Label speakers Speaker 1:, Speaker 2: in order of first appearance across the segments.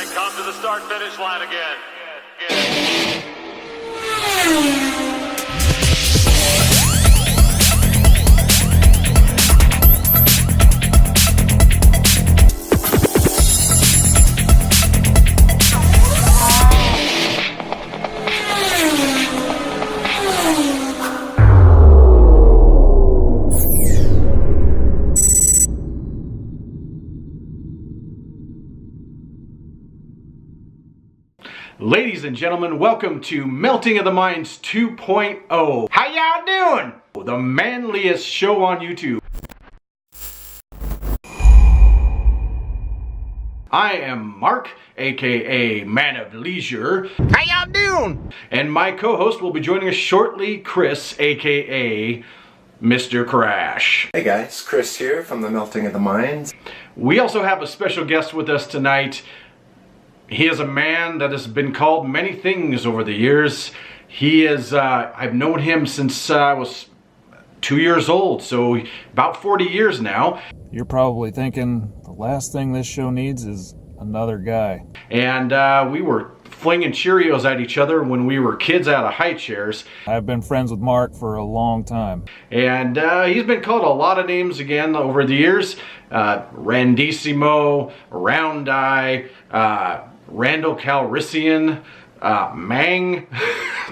Speaker 1: and come to the start-finish line again.
Speaker 2: Ladies and gentlemen, welcome to Melting of the Minds 2.0. How y'all doing? The manliest show on YouTube. I am Mark, aka Man of Leisure. How y'all doing? And my co-host will be joining us shortly, Chris, aka Mr. Crash.
Speaker 3: Hey guys, Chris here from the Melting of the Minds.
Speaker 2: We also have a special guest with us tonight. He is a man that has been called many things over the years. He is, I've known him since I was 2 years old, so about 40 years now.
Speaker 4: You're probably thinking the last thing this show needs is another guy.
Speaker 2: And we were flinging Cheerios at each other when we were kids out of high chairs.
Speaker 4: I've been friends with Mark for a long time.
Speaker 2: And he's been called a lot of names again over the years. Randissimo, Round Eye, Randall Calrissian, Mang,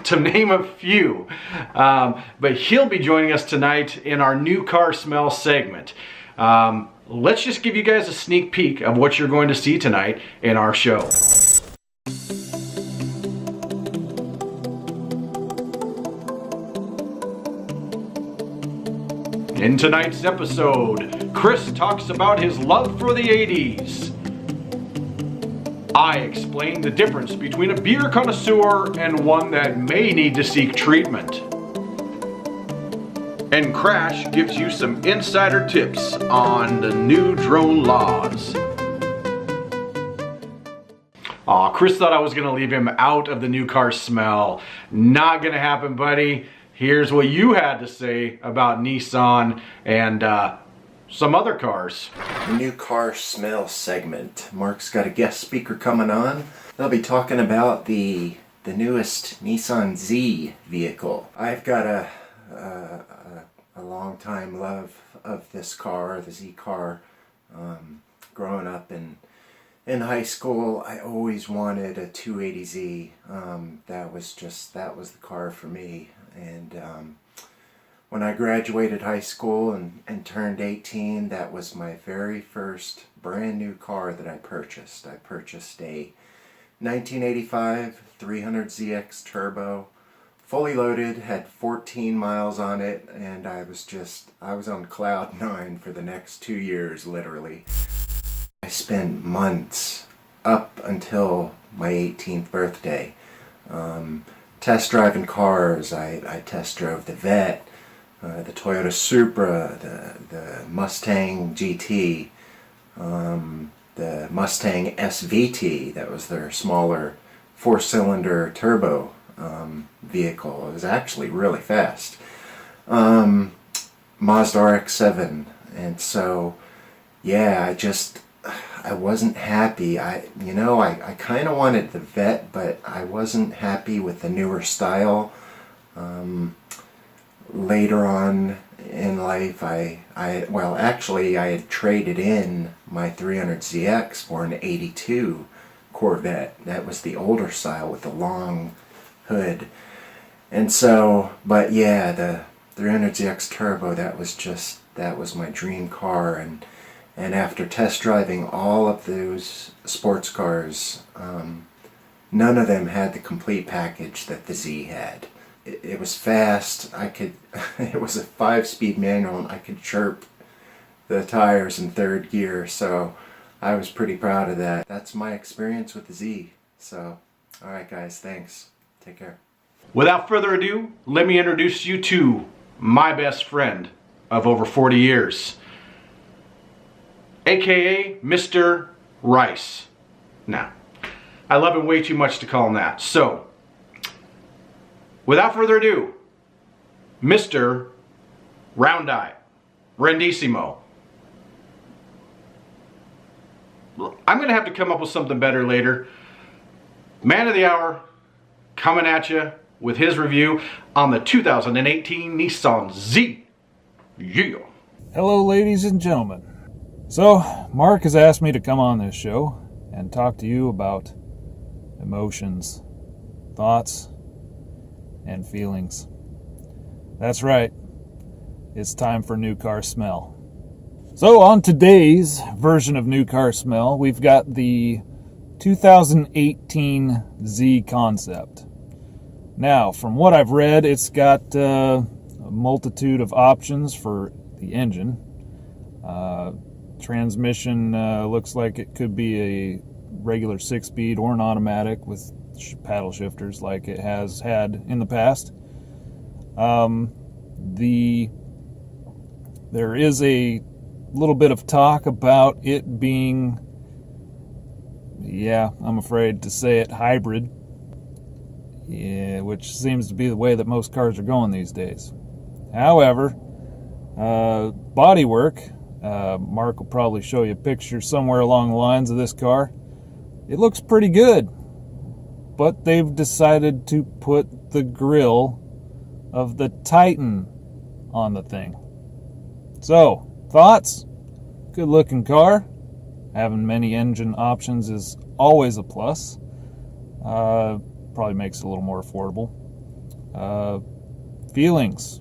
Speaker 2: to name a few. But he'll be joining us tonight in our new car smell segment. Let's just give you guys a sneak peek of what you're going to see tonight in our show. In tonight's episode, Chris talks about his love for the 80s. I explain the difference between a beer connoisseur and one that may need to seek treatment. And Crash gives you some insider tips on the new drone laws. Aw, Chris thought I was gonna leave him out of the new car smell. Not gonna happen, buddy. Here's what you had to say about Nissan and some other cars.
Speaker 3: New car smell segment. Mark's got a guest speaker coming on. They'll be talking about the newest Nissan Z vehicle. I've got a long time love of this car, the Z car. Growing up in high school, I always wanted a 280Z. That was the car for me. And when I graduated high school and turned 18, that was my very first brand new car that I purchased. I purchased a 1985 300ZX Turbo, fully loaded, had 14 miles on it, and I was on cloud 9 for the next 2 years, literally. I spent months up until my 18th birthday test driving cars. I test drove the Vet, the Toyota Supra, the Mustang GT, the Mustang SVT, that was their smaller 4-cylinder turbo vehicle. It was actually really fast. Mazda RX-7, and so yeah, I wasn't happy. I kind of wanted the Vet, but I wasn't happy with the newer style. Later on in life, I had traded in my 300ZX for an 82 Corvette. That was the older style with the long hood. And so, but yeah, the 300ZX Turbo, that was my dream car. And after test driving all of those sports cars, none of them had the complete package that the Z had. It was fast. It was a 5-speed manual, and I could chirp the tires in third gear, so I was pretty proud of that. That's my experience with the Z. So, alright guys, thanks. Take care.
Speaker 2: Without further ado, let me introduce you to my best friend of over 40 years, aka Mr. Rice. Now, I love him way too much to call him that. So, without further ado, Mr. Round Eye, Randissimo. I'm going to have to come up with something better later. Man of the hour coming at you with his review on the 2018 Nissan Z. Yeah.
Speaker 4: Hello, ladies and gentlemen. So, Mark has asked me to come on this show and talk to you about emotions, thoughts, and feelings. That's right. It's time for New Car Smell. So, on today's version of New Car Smell, we've got the 2018 Z Concept. Now, from what I've read, it's got a multitude of options for the engine. Transmission looks like it could be a regular 6-speed or an automatic with paddle shifters like it has had in the past. There is a little bit of talk about it being, I'm afraid to say it, hybrid. Yeah, which seems to be the way that most cars are going these days. However, bodywork, Mark will probably show you a picture somewhere along the lines of this car. It looks pretty good, but they've decided to put the grille of the Titan on the thing. So, thoughts? Good looking car. Having many engine options is always a plus. Probably makes it a little more affordable. Feelings.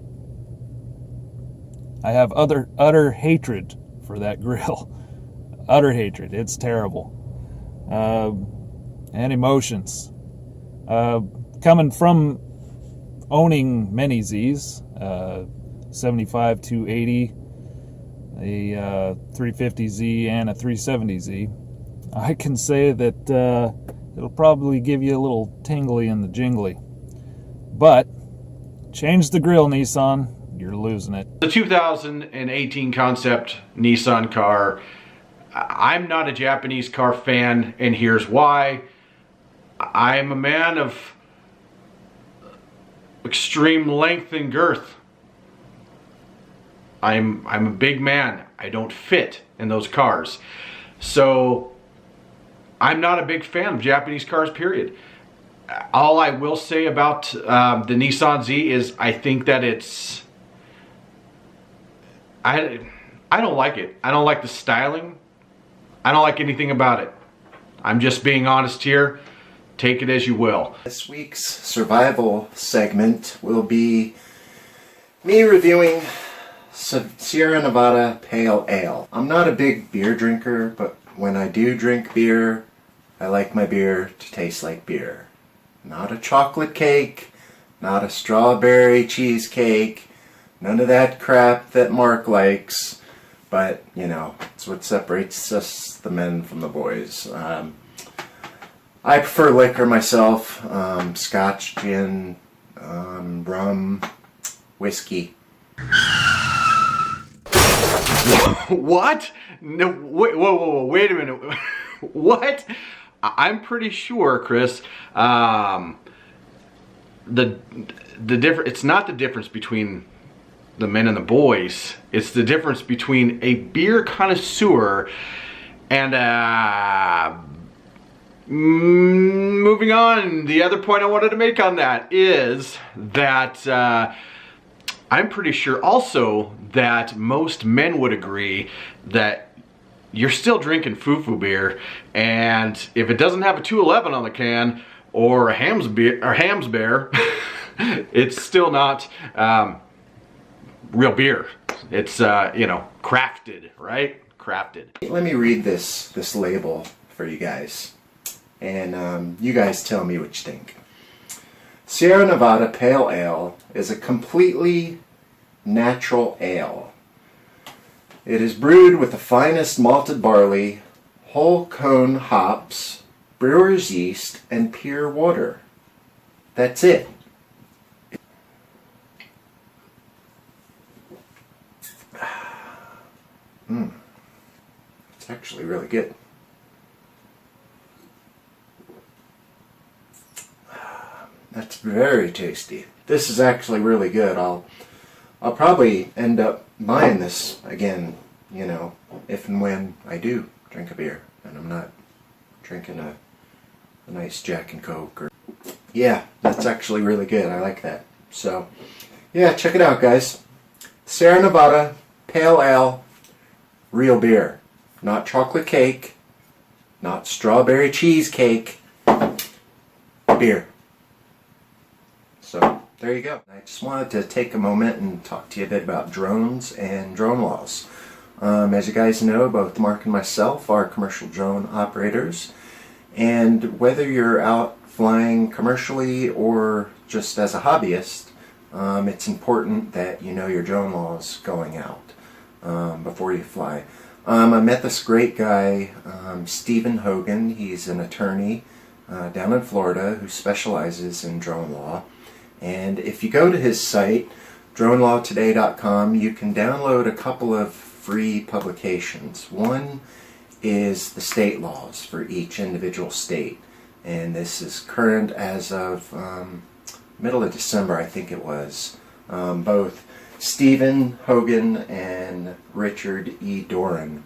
Speaker 4: I have utter hatred for that grille. Utter hatred. It's terrible. And emotions. Coming from owning many Zs, 75 to 80, a 350Z and a 370Z, I can say that it'll probably give you a little tingly in the jingly. But change the grille, Nissan. You're losing it.
Speaker 2: The 2018 concept Nissan car. I'm not a Japanese car fan, and here's why. I'm a man of extreme length and girth. I'm a big man. I don't fit in those cars. So I'm not a big fan of Japanese cars, period. All I will say about the Nissan Z is I think that it's... I don't like it. I don't like the styling. I don't like anything about it. I'm just being honest here. Take it as you will.
Speaker 3: This week's survival segment will be me reviewing Sierra Nevada Pale Ale. I'm not a big beer drinker, but when I do drink beer, I like my beer to taste like beer. Not a chocolate cake, not a strawberry cheesecake, none of that crap that Mark likes, but, you know, it's what separates us, the men, from the boys. I prefer liquor myself, scotch, gin, rum, whiskey.
Speaker 2: What? No, whoa, wait a minute. What? I'm pretty sure, Chris, it's not the difference between the men and the boys. It's the difference between a beer connoisseur and moving on. The other point I wanted to make on that is that I'm pretty sure also that most men would agree that you're still drinking foo-foo beer, and if it doesn't have a 211 on the can or a Hams bear, it's still not real beer. It's crafted, right? Crafted.
Speaker 3: Let me read this label for you guys, and you guys tell me what you think. Sierra Nevada Pale Ale is a completely natural ale. It is brewed with the finest malted barley, whole cone hops, brewer's yeast, and pure water. That's it. It's actually really good. That's very tasty. This is actually really good. I'll probably end up buying this again, you know, if and when I do drink a beer. and I'm not drinking a nice Jack and Coke. Yeah, that's actually really good. I like that. So, yeah, check it out, guys. Sierra Nevada Pale Ale, real beer. Not chocolate cake, not strawberry cheesecake, beer. So, there you go. I just wanted to take a moment and talk to you a bit about drones and drone laws. As you guys know, both Mark and myself are commercial drone operators, and whether you're out flying commercially or just as a hobbyist, it's important that you know your drone laws going out before you fly. I met this great guy, Stephen Hogan. He's an attorney down in Florida who specializes in drone law. And if you go to his site, dronelawtoday.com, you can download a couple of free publications. One is the state laws for each individual state. And this is current as of middle of December, I think it was. Both Stephen Hogan and Richard E. Doran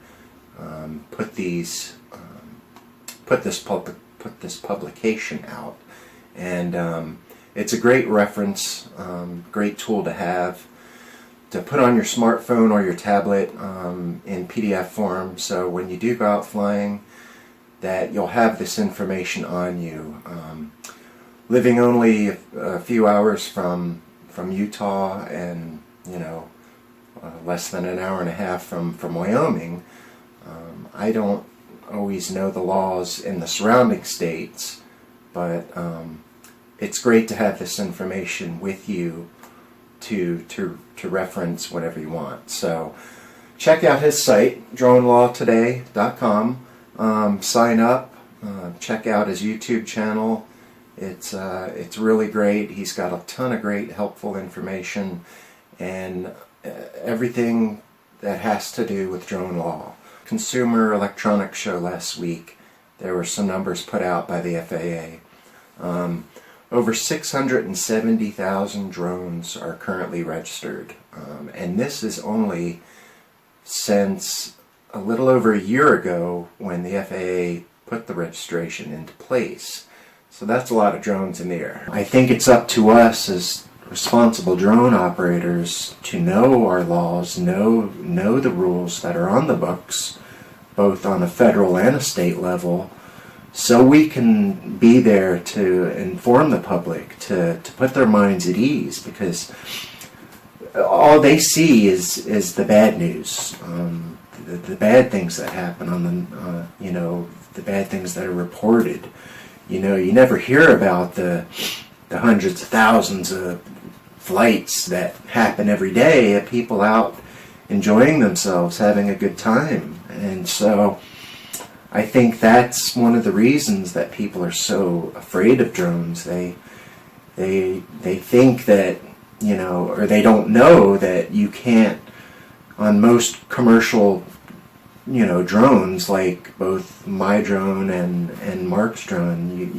Speaker 3: put this publication out, and it's a great reference, great tool to have to put on your smartphone or your tablet in PDF form. So when you do go out flying, that you'll have this information on you. Living only a few hours from Utah, and less than an hour and a half from Wyoming, I don't always know the laws in the surrounding states, but it's great to have this information with you to reference whatever you want. So check out his site, dronelawtoday.com. Sign up, check out his YouTube channel. It's really great. He's got a ton of great helpful information and everything that has to do with drone law. Consumer Electronics Show last week, there were some numbers put out by the FAA. Over 670,000 drones are currently registered, and this is only since a little over a year ago when the FAA put the registration into place. So that's a lot of drones in the air. I think it's up to us as responsible drone operators to know our laws, know the rules that are on the books, both on a federal and a state level, so we can be there to inform the public, to put their minds at ease, because all they see is the bad news, the bad things that happen on the, the bad things that are reported. You never hear about the hundreds of thousands of flights that happen every day of people out enjoying themselves, having a good time. And so I think that's one of the reasons that people are so afraid of drones. They think that, or they don't know that you can't, on most commercial drones like both my drone and Mark's drone,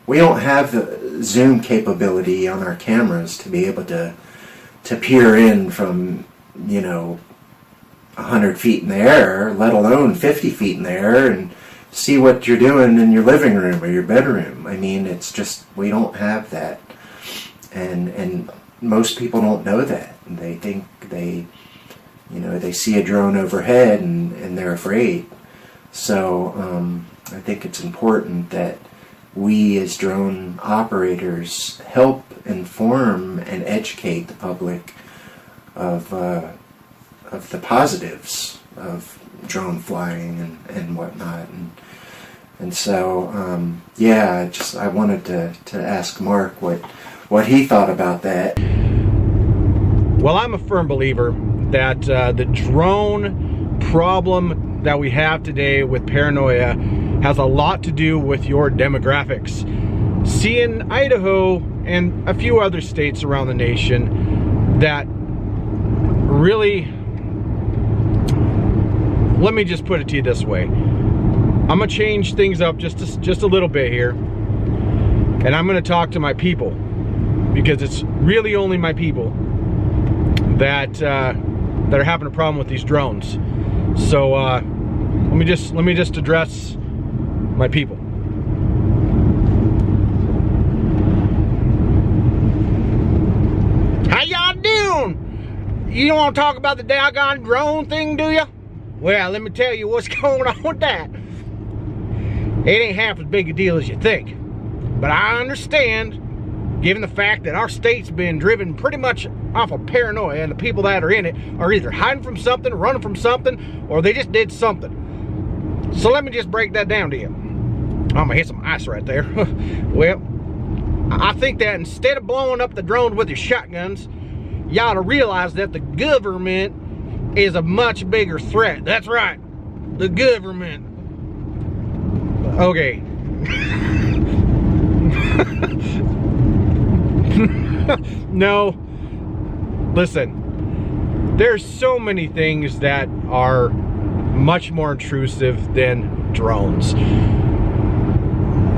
Speaker 3: we don't have the zoom capability on our cameras to be able to peer in from 100 feet in the air, let alone 50 feet in the air, and see what you're doing in your living room or your bedroom. I mean, it's just, we don't have that, and most people don't know that. They think they see a drone overhead and they're afraid. So I think it's important that we as drone operators help inform and educate the public of the positives of drone flying and whatnot. And so I wanted to ask Mark what he thought about that.
Speaker 2: Well, I'm a firm believer that the drone problem that we have today with paranoia has a lot to do with your demographics. See, in Idaho and a few other states around the nation that really, let me just put it to you this way. I'm gonna change things up just a little bit here, and I'm gonna talk to my people, because it's really only my people that are having a problem with these drones. So Let me just address my people. How y'all doing? You don't want to talk about the doggone drone thing, do you? Well, let me tell you what's going on with that. It ain't half as big a deal as you think. But I understand, given the fact that our state's been driven pretty much off of paranoia, and the people that are in it are either hiding from something, running from something, or they just did something. So let me just break that down to you. I'm gonna hit some ice right there. Well, I think that instead of blowing up the drones with your shotguns, you ought to realize that the government is a much bigger threat. That's right, the government. Okay. No, listen, there's so many things that are much more intrusive than drones.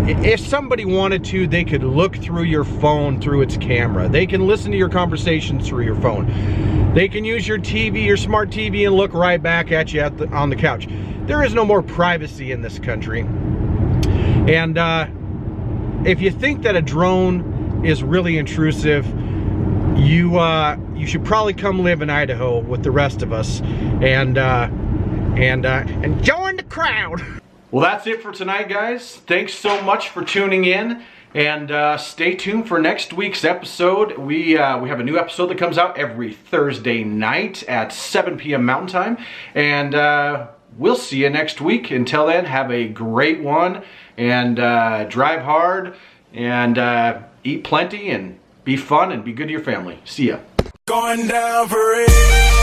Speaker 2: If somebody wanted to, they could look through your phone through its camera. They can listen to your conversations through your phone. They can use your TV, your smart TV, and look right back at you on the couch. There is no more privacy in this country. And if you think that a drone is really intrusive, you should probably come live in Idaho with the rest of us and join the crowd. Well, that's it for tonight, guys. Thanks so much for tuning in, and stay tuned for next week's episode. We have a new episode that comes out every Thursday night at 7 p.m. Mountain Time, and we'll see you next week. Until then, have a great one, and drive hard, and eat plenty, and be fun, and be good to your family. See ya.
Speaker 5: Going down for it.